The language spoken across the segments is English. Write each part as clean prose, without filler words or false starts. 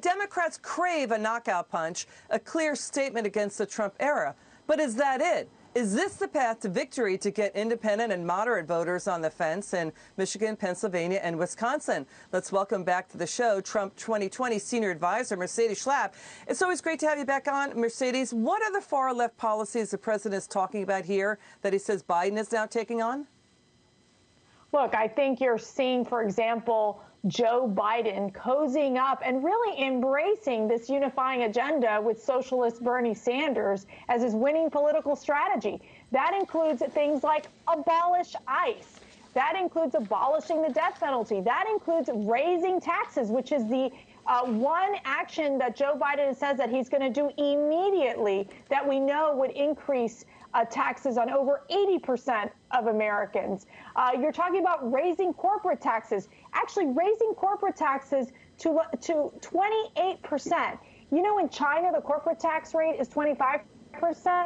Democrats crave a knockout punch, a clear statement against the Trump era. But is that it? Is this the path to victory to get independent and moderate voters on the fence in Michigan, Pennsylvania, and Wisconsin? Let's welcome back to the show Trump 2020 Senior Advisor Mercedes Schlapp. It's always great to have you back on, Mercedes. What are the far-left policies the president is talking about here that he says Biden is now taking on? Look, I think you're seeing, for example, Joe Biden cozying up and really embracing this unifying agenda with socialist Bernie Sanders as his winning political strategy. That includes things like abolish ICE. That includes abolishing the death penalty. That includes raising taxes, which is the one action that Joe Biden says that he's going to do immediately that we know would increase taxes on over 80% of Americans. You're talking about raising corporate taxes, actually raising corporate taxes to 28%. You know, in China, the corporate tax rate is 25%,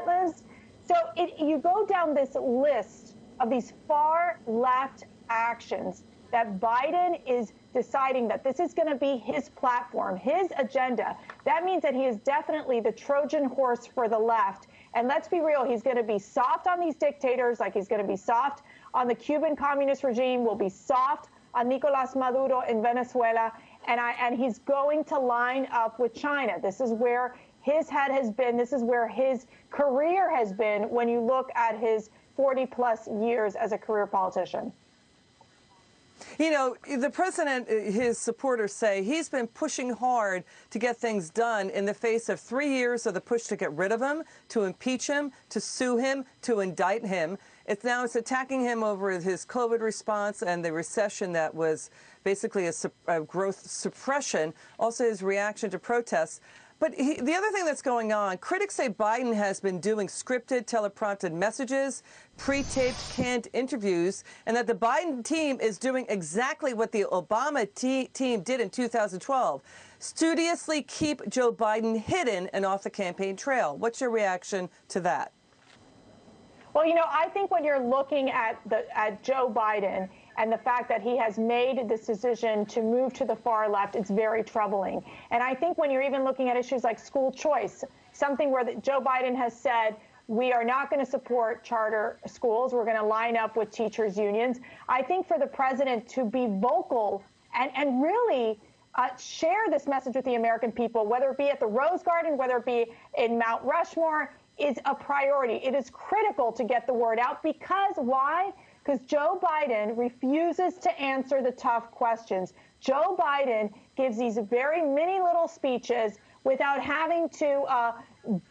Liz. So you go down this list of these far left actions that Biden is deciding that this is going to be his platform, his agenda. That means that he is definitely the Trojan horse for the left. And let's be real, he's going to be soft on these dictators, like he's going to be soft on the Cuban communist regime, will be soft on Nicolas Maduro in Venezuela, and he's going to line up with China. This is where his head has been. This is where his career has been when you look at his 40-plus years as a career politician. You know, the president, his supporters say he's been pushing hard to get things done in the face of 3 years of the push to get rid of him, to impeach him, to sue him, to indict him. It's attacking him over his COVID response and the recession that was basically a growth suppression, also his reaction to protests. But the other thing that's going on, critics say Biden has been doing scripted, teleprompted messages, pre-taped, canned interviews, and that the Biden team is doing exactly what the Obama team did in 2012, studiously keep Joe Biden hidden and off the campaign trail. What's your reaction to that? Well, you know, I think when you're looking at Joe Biden and the fact that he has made this decision to move to the far left, it's very troubling. And I think when you're even looking at issues like school choice, something where Joe Biden has said, we are not going to support charter schools. We're going to line up with teachers' unions. I think for the president to be vocal and really share this message with the American people, whether it be at the Rose Garden, whether it be in Mount Rushmore, is a priority. It is critical to get the word out because why? Because Joe Biden refuses to answer the tough questions. Joe Biden gives these very mini little speeches without having to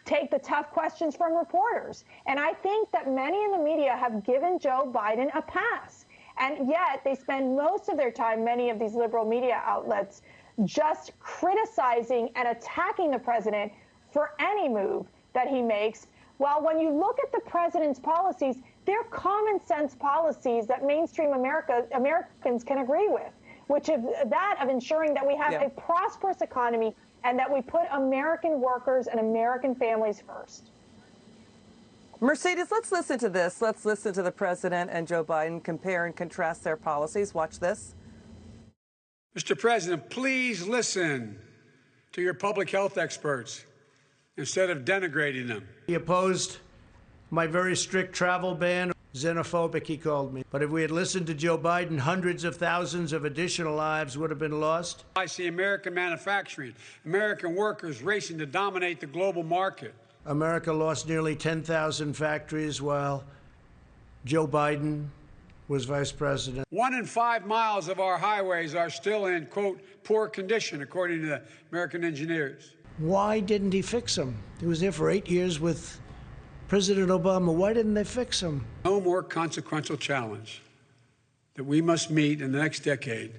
take the tough questions from reporters. And I think that many in the media have given Joe Biden a pass. And yet they spend most of their time, many of these liberal media outlets, just criticizing and attacking the president for any move that he makes. While when you look at the president's policies, they're common sense policies that mainstream Americans can agree with, which is that of ensuring that we have a prosperous economy and that we put American workers and American families first. Mercedes, let's listen to this. Let's listen to the president and Joe Biden compare and contrast their policies. Watch this. Mr. President, please listen to your public health experts instead of denigrating them. He opposed my very strict travel ban. Xenophobic, he called me. But if we had listened to Joe Biden, hundreds of thousands of additional lives would have been lost. I see American manufacturing, American workers racing to dominate the global market. America lost nearly 10,000 factories while Joe Biden was vice president. 1 in 5 miles of our highways are still in, quote, poor condition, according to the American engineers. Why didn't he fix them? He was there for 8 years with President Obama. Why didn't they fix them? No more consequential challenge that we must meet in the next decade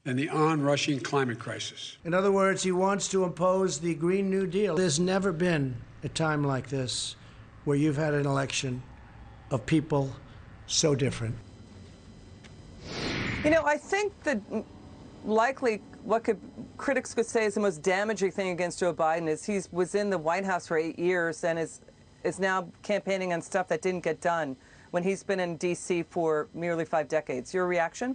than the onrushing climate crisis. In other words, he wants to impose the Green New Deal. There's never been a time like this where you've had an election of people so different. You know, I think that likely what critics could say is the most damaging thing against Joe Biden is he was in the White House for 8 years and is now campaigning on stuff that didn't get done when he's been in D.C. for nearly 5 decades. Your reaction?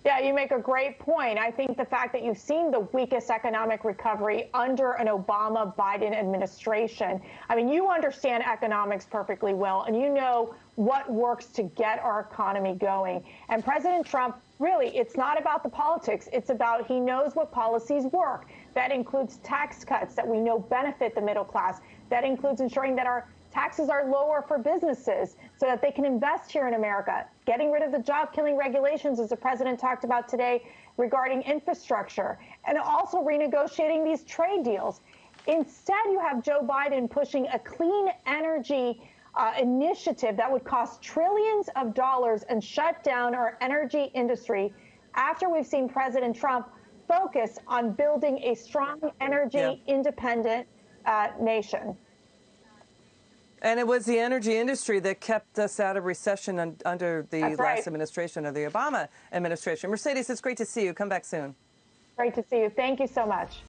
Yeah, you make a great point. I think the fact that you've seen the weakest economic recovery under an Obama-Biden administration, I mean, you understand economics perfectly well, and you know what works to get our economy going. And President Trump, really, it's not about the politics. It's about he knows what policies work. That includes tax cuts that we know benefit the middle class. That includes ensuring that our taxes are lower for businesses so that they can invest here in America, getting rid of the job-killing regulations, as the president talked about today, regarding infrastructure, and also renegotiating these trade deals. Instead, you have Joe Biden pushing a clean energy initiative that would cost trillions of dollars and shut down our energy industry after we've seen President Trump focus on building a strong energy independent nation. And it was the energy industry that kept us out of recession under the last administration of the Obama administration. Mercedes, it's great to see you. Come back soon. Great to see you. Thank you so much.